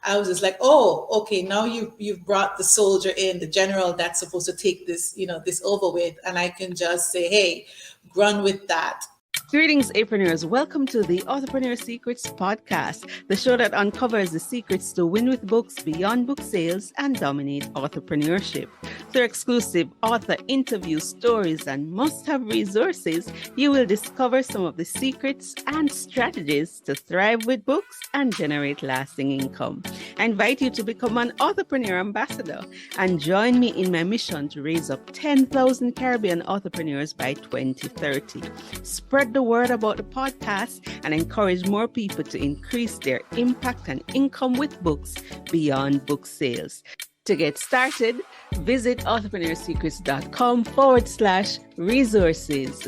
I was just like, oh, okay, now you've brought the soldier in, the general that's supposed to take this, this over with, and I can just say, hey, run with that. Greetings, Apreneurs. Welcome to the Authorpreneur Secrets podcast, the show that uncovers the secrets to win with books beyond book sales and dominate authorpreneurship. Through exclusive author interviews, stories, and must-have resources, you will discover some of the secrets and strategies to thrive with books and generate lasting income. I invite you to become an Authorpreneur Ambassador and join me in my mission to raise up 10,000 Caribbean entrepreneurs by 2030. Spread the word about the podcast and encourage more people to increase their impact and income with books beyond book sales. To get started, visit authorpreneursecrets.com/resources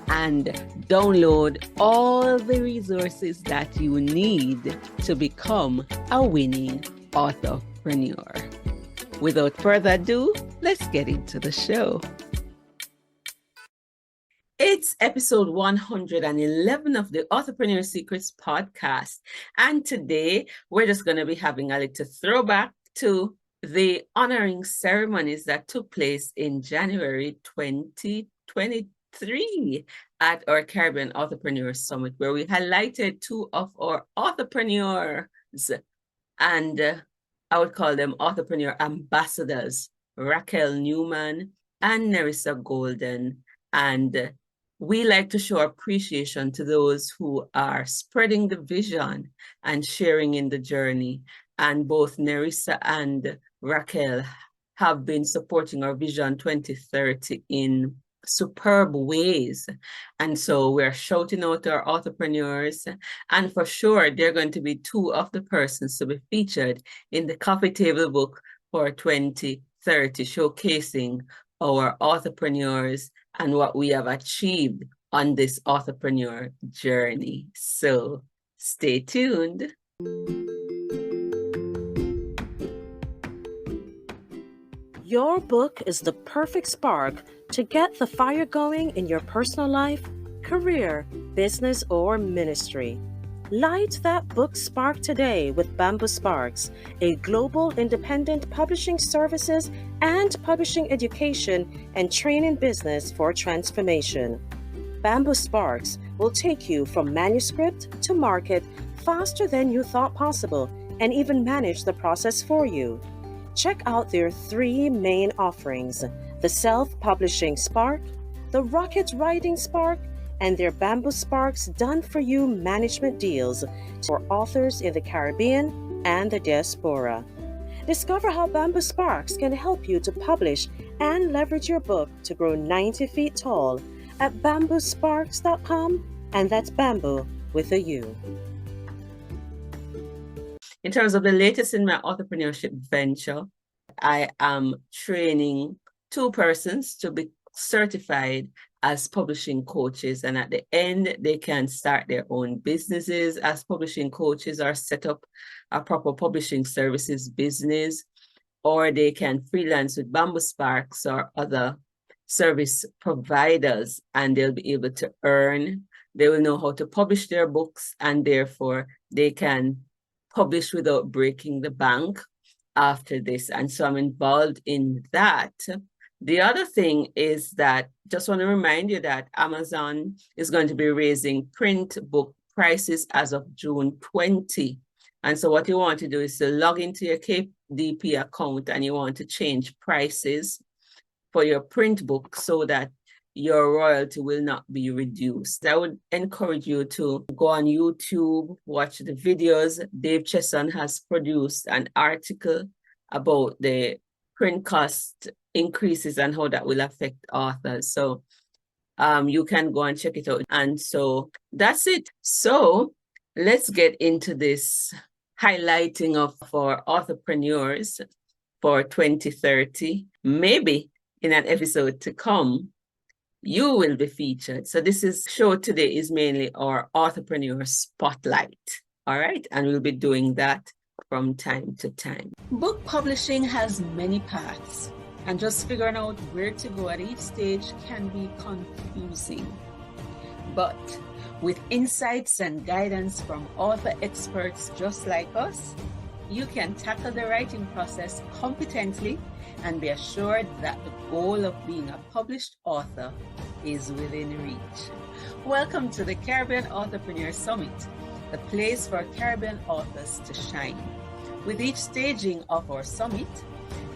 and download all the resources that you need to become a winning authorpreneur. Without further ado, let's get into the show. It's episode 111 of the Authorpreneur Secrets podcast. And today we're just going to be having a little throwback to the honoring ceremonies that took place in January 2023 at our Caribbean Authorpreneur Summit, where we highlighted two of our authorpreneurs, and I would call them authorpreneur ambassadors, Raquel Newman and Nerissa Golden. And we like to show appreciation to those who are spreading the vision and sharing in the journey. And both Nerissa and Raquel have been supporting our Vision 2030 in superb ways. And so we're shouting out to our entrepreneurs. And for sure, they're going to be two of the persons to be featured in the coffee table book for 2030, showcasing our entrepreneurs and what we have achieved on this authorpreneur journey. So stay tuned. Your book is the perfect spark to get the fire going in your personal life, career, business, or ministry. Light that book spark today with Bamboo Sparks, a global independent publishing services and publishing education and training business for transformation. Bamboo Sparks will take you from manuscript to market faster than you thought possible and even manage the process for you. Check out their three main offerings: the Self-Publishing Spark, the Rocket Writing Spark, and their Bamboo Sparks done-for-you management deals for authors in the Caribbean and the diaspora. Discover how Bamboo Sparks can help you to publish and leverage your book to grow 90 feet tall at bamboosparks.com, and that's bamboo with a U. In terms of the latest in my entrepreneurship venture, I am training two persons to be certified as publishing coaches, and at the end they can start their own businesses as publishing coaches or set up a proper publishing services business, or they can freelance with Bamboo Sparks or other service providers, and they'll be able to earn. They will know how to publish their books, and therefore they can publish without breaking the bank after this. And so I'm involved in that. The other thing is that just want to remind you that Amazon is going to be raising print book prices as of June 20. And so what you want to do is to log into your KDP account, and you want to change prices for your print book so that your royalty will not be reduced. I would encourage you to go on YouTube, watch the videos. Dave Chesson has produced an article about the print cost increases and how that will affect authors. So you can go and check it out. And so that's it. So let's get into this highlighting of our entrepreneurs for 2030. Maybe in an episode to come, you will be featured. So this show today is mainly our entrepreneur spotlight. All right. And we'll be doing that from time to time. Book publishing has many paths, and just figuring out where to go at each stage can be confusing. But with insights and guidance from author experts just like us, you can tackle the writing process competently and be assured that the goal of being a published author is within reach. Welcome to the Caribbean Authorpreneur Summit, the place for Caribbean authors to shine. With each staging of our summit,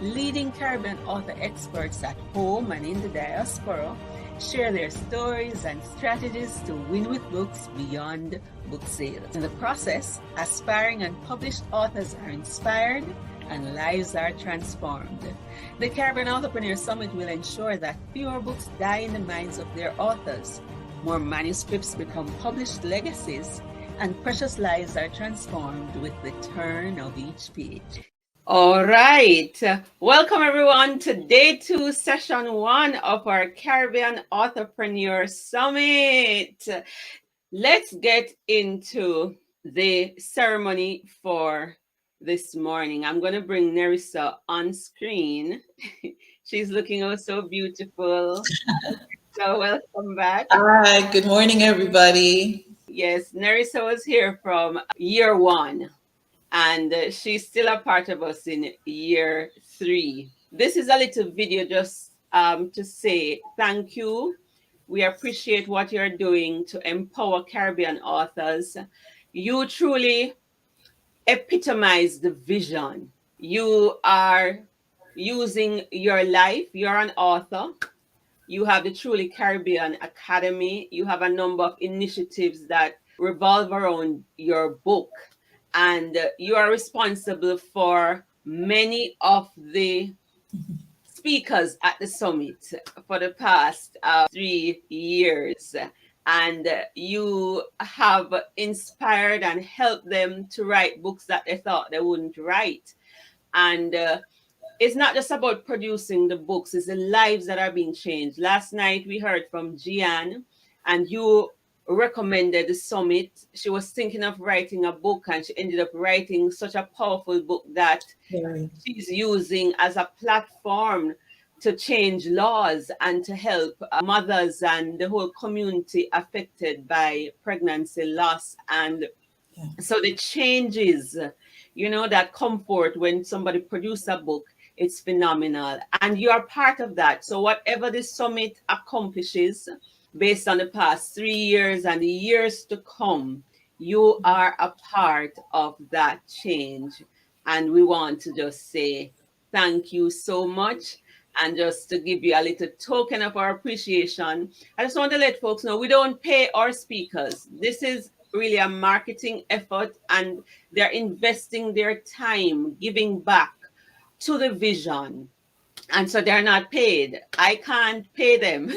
leading Caribbean author experts at home and in the diaspora share their stories and strategies to win with books beyond book sales. In the process, aspiring and published authors are inspired and lives are transformed. The Caribbean Authorpreneur Summit will ensure that fewer books die in the minds of their authors, more manuscripts become published legacies, and precious lives are transformed with the turn of each page. All right. Welcome, everyone, to Day 2, Session 1 of our Caribbean Authorpreneur Summit. Let's get into the ceremony for this morning. I'm going to bring Nerissa on screen. She's looking oh so beautiful. So welcome back. Hi, good morning, everybody. Yes, Nerissa was here from year 1, and she's still a part of us in year 3. This is a little video just to say thank you. We appreciate what you're doing to empower Caribbean authors. You truly epitomize the vision. You are using your life. You're an author. You have the Truly Caribbean Academy. You have a number of initiatives that revolve around your book. And you are responsible for many of the speakers at the summit for the past 3 years. And you have inspired and helped them to write books that they thought they wouldn't write. And it's not just about producing the books, it's the lives that are being changed. Last night we heard from Gian, and you recommended the summit. She was thinking of writing a book, and she ended up writing such a powerful book that she's using as a platform to change laws and to help mothers and the whole community affected by pregnancy loss. And so the changes, you know, that comfort when somebody produces a book, it's phenomenal. And you are part of that. So whatever this summit accomplishes based on the past 3 years and the years to come, you are a part of that change. And we want to just say thank you so much. And just to give you a little token of our appreciation, I just want to let folks know we don't pay our speakers. This is really a marketing effort, and they're investing their time giving back to the vision. And so they're not paid. I can't pay them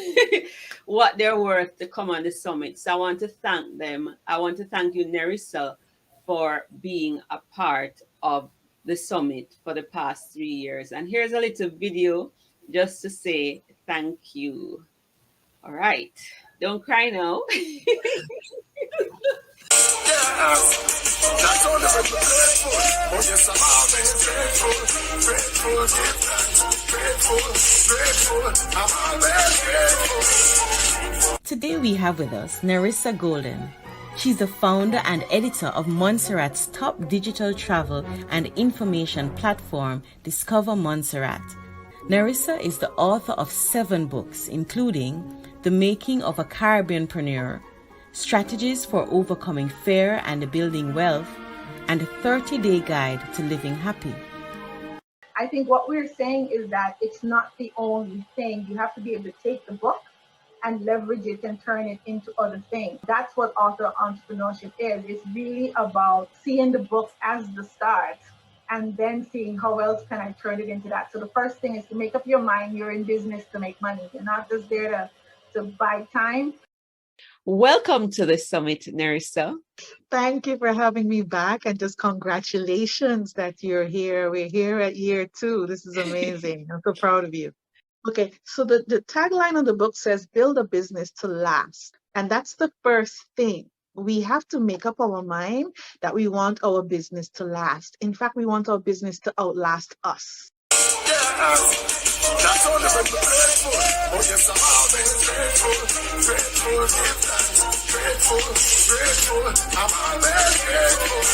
what they're worth to come on the summit. So I want to thank them. I want to thank you, Nerissa, for being a part of the summit for the past 3 years. And here's a little video just to say thank you. All right. Don't cry now. Today we have with us Nerissa Golden. She's the founder and editor of Montserrat's top digital travel and information platform, Discover Montserrat. Nerissa is the author of 7 books, including The Making of a Caribbeanpreneur, Strategies for Overcoming Fear and Building Wealth, and a 30-day guide to living happy. I think what we're saying is that it's not the only thing. You have to be able to take the book and leverage it and turn it into other things. That's what author entrepreneurship is. It's really about seeing the book as the start and then seeing how else can I turn it into that. So the first thing is to make up your mind you're in business to make money. You're not just there to buy time. Welcome to the summit, Nerissa. Thank you for having me back, and just congratulations that you're here. We're here at year 2. This is amazing. I'm so proud of you. Okay, so the tagline of the book says, build a business to last. And that's the first thing. We have to make up our mind that we want our business to last. In fact, we want our business to outlast us. That's all I'm grateful. Oh yes, I'm always grateful. I'm always grateful.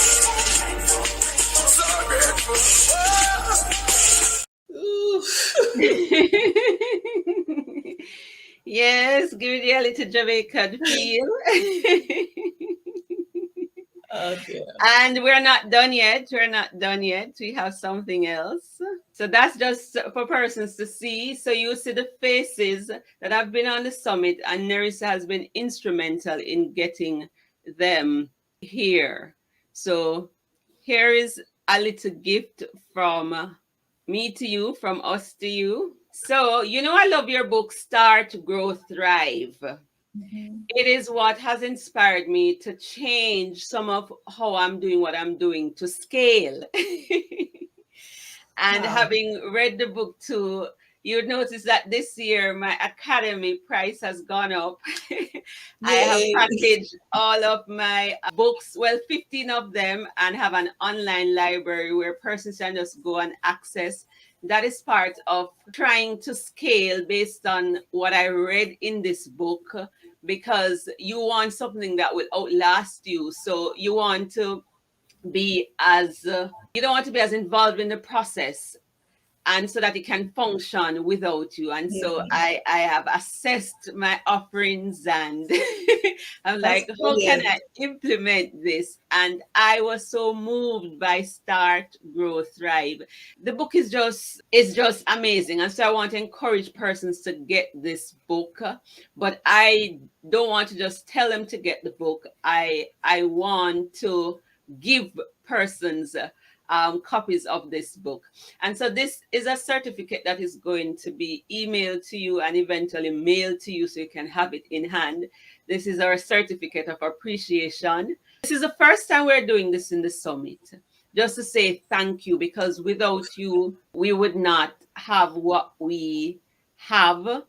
So grateful. Ooh. Yes, give it a little Jamaican feel. Oh dear. And we're not done yet. We're not done yet. We have something else. So that's just for persons to see. So you see the faces that have been on the summit, and Nerissa has been instrumental in getting them here. So here is a little gift from me to you, from us to you. So, you know, I love your book, Start, Grow, Thrive. Mhm. It is what has inspired me to change some of how I'm doing what I'm doing to scale. And Wow. having read the book too, you'd notice that this year my academy price has gone up. I have Yay. packaged all of my books, well, 15 of them, and have an online library where persons can just go and access. That is part of trying to scale based on what I read in this book, because you want something that will outlast you. So you want to be as you don't want to be as involved in the process, and so that it can function without you. And Yeah. so I have assessed my offerings, and I'm That's like, how can brilliant. I implement this? And I was so moved by Start, Grow, Thrive. The book is just amazing. And so I want to encourage persons to get this book, but I don't want to just tell them to get the book. I want to give persons copies of this book. And so this is a certificate that is going to be emailed to you and eventually mailed to you so you can have it in hand. This is our certificate of appreciation. This is the first time we're doing this in the summit, just to say thank you, because without you, we would not have what we have.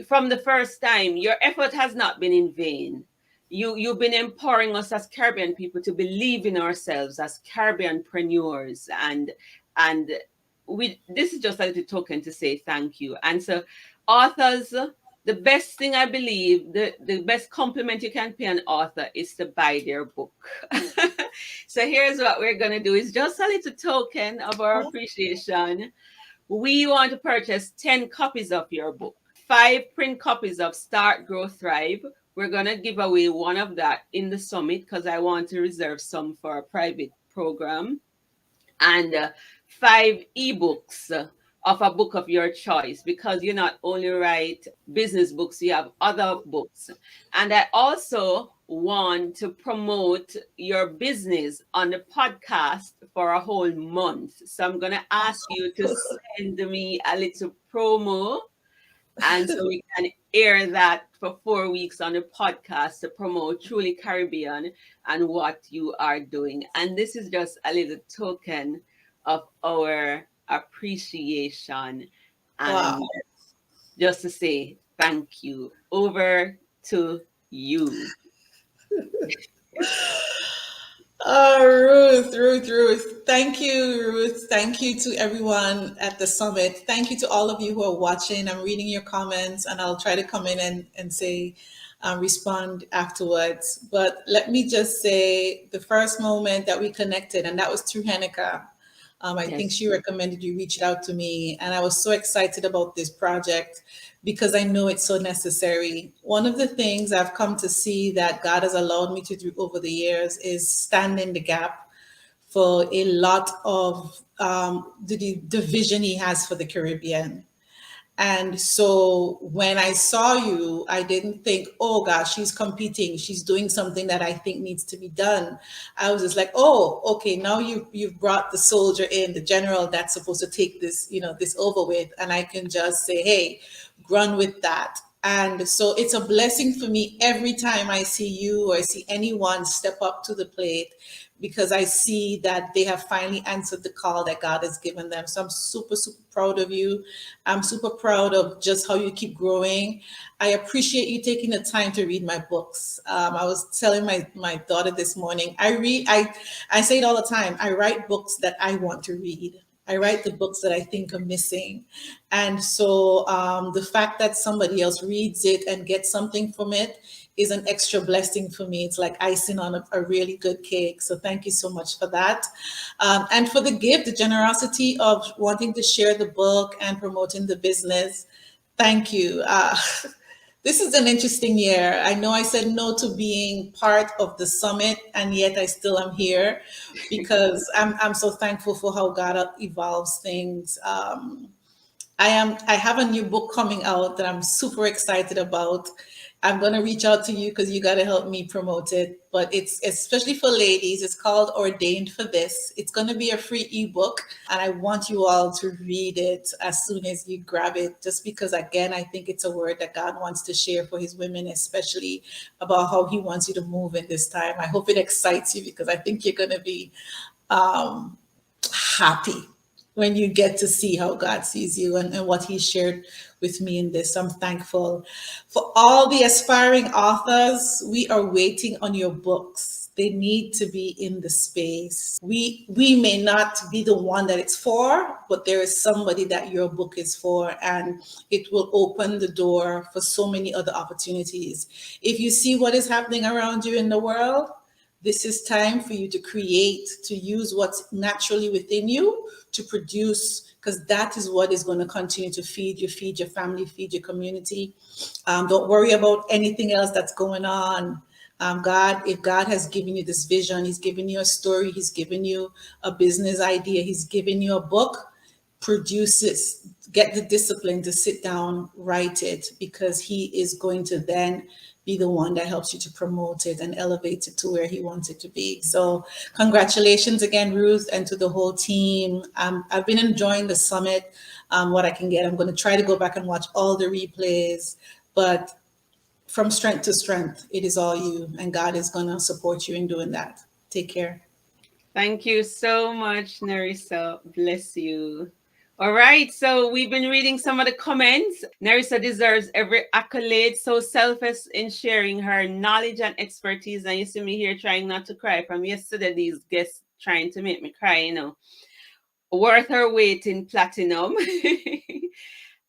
From the first time, your effort has not been in vain. You've been empowering us as Caribbean people to believe in ourselves as Caribbeanpreneurs, and we this is just a little token to say thank you. And so, authors, the best thing I believe, the best compliment you can pay an author is to buy their book. So here's what we're gonna do: is just a little token of our appreciation. We want to purchase 10 copies of your book, 5 print copies of Start, Grow, Thrive. We're going to give away one of that in the summit because I want to reserve some for a private program. And 5 ebooks of a book of your choice, because you not only write business books, you have other books. And I also want to promote your business on the podcast for a whole month. So I'm going to ask you to send me a little promo, and so we can air that for 4 weeks on the podcast to promote Truly Caribbean and what you are doing. And this is just a little token of our appreciation, and Wow. just to say thank you. Over to you. Oh, Ruth. Thank you, Ruth. Thank you to everyone at the summit. Thank you to all of you who are watching. I'm reading your comments and I'll try to come in and say, respond afterwards. But let me just say the first moment that we connected, and that was through Hanukkah. I think she recommended you reached out to me, and I was so excited about this project because I know it's so necessary. One of the things I've come to see that God has allowed me to do over the years is stand in the gap for a lot of the vision He has for the Caribbean. And so when I saw you, I didn't think, oh gosh, she's competing. She's doing something that I think needs to be done. I was just like, oh, okay, now you've brought the soldier in, the general that's supposed to take this, this over with, and I can just say, hey, run with that. And so it's a blessing for me every time I see you or I see anyone step up to the plate, because I see that they have finally answered the call that God has given them. So I'm super, super proud of you. I'm super proud of just how you keep growing. I appreciate you taking the time to read my books. I was telling my daughter this morning, I say it all the time, I write books that I want to read. I write the books that I think are missing. And so the fact that somebody else reads it and gets something from it is an extra blessing for me. It's like icing on a really good cake. So thank you so much for that. And for the gift, the generosity of wanting to share the book and promoting the business. Thank you. This is an interesting year. I know I said no to being part of the summit, and yet I still am here because I'm so thankful for how God evolves things. I have a new book coming out that I'm super excited about. I'm going to reach out to you because you got to help me promote it. But it's especially for ladies. It's called Ordained for This. It's going to be a free ebook. And I want you all to read it as soon as you grab it, just because, again, I think it's a word that God wants to share for his women, especially about how he wants you to move in this time. I hope it excites you because I think you're going to be happy when you get to see how God sees you and what he shared with me in this. I'm thankful. For all the aspiring authors, we are waiting on your books. They need to be in the space. We may not be the one that it's for, but there is somebody that your book is for, and it will open the door for so many other opportunities. If you see what is happening around you in the world, this is time for you to create, to use what's naturally within you to produce, because that is what is going to continue to feed your family, feed your community. Don't worry about anything else that's going on. If God has given you this vision, he's given you a story, he's given you a business idea, he's given you a book, produce it. Get the discipline to sit down, write it, because he is going to then be the one that helps you to promote it and elevate it to where he wants it to be. So congratulations again, Ruth, and to the whole team. I've been enjoying the summit, what I can get. I'm going to try to go back and watch all the replays, but from strength to strength, it is all you, and God is going to support you in doing that. Take care. Thank you so much, Nerissa. Bless you. All right, so we've been reading some of the comments. Nerissa deserves every accolade, so selfless in sharing her knowledge and expertise. And you see me here trying not to cry from yesterday, these guests trying to make me cry, you know. Worth her weight in platinum.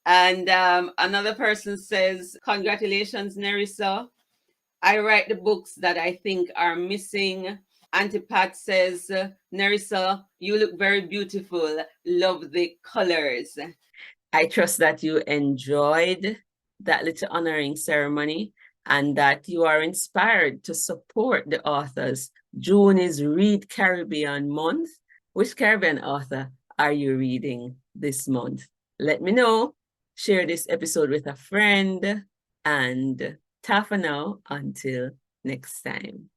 And another person says, congratulations, Nerissa. I write the books that I think are missing. Auntie Pat says, Nerissa, you look very beautiful. Love the colors. I trust that you enjoyed that little honoring ceremony and that you are inspired to support the authors. June is Read Caribbean Month. Which Caribbean author are you reading this month? Let me know. Share this episode with a friend, and ta for now until next time.